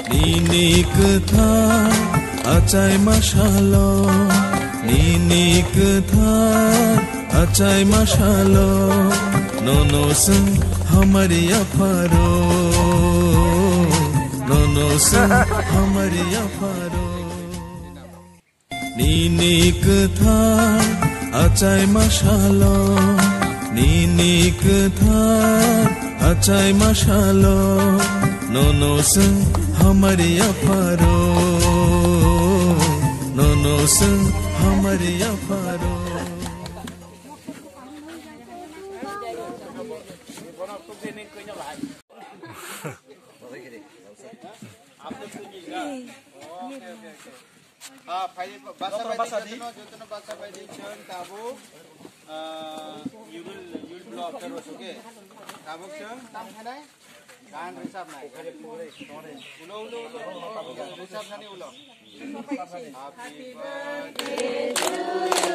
Nini ketha acai masalo Nini ketha acai masalo Nono sung hamari afaro Nono sung hamari afaro Nini ketha acai masalo Nini ketha acai masalo Nono sung hamari afaro Nono sung hamari afaro Bahasa di bahasa Malaysian kamu you will block terus oke kamu ceng kan resap naik ulo resap nani ulo happy birthday to you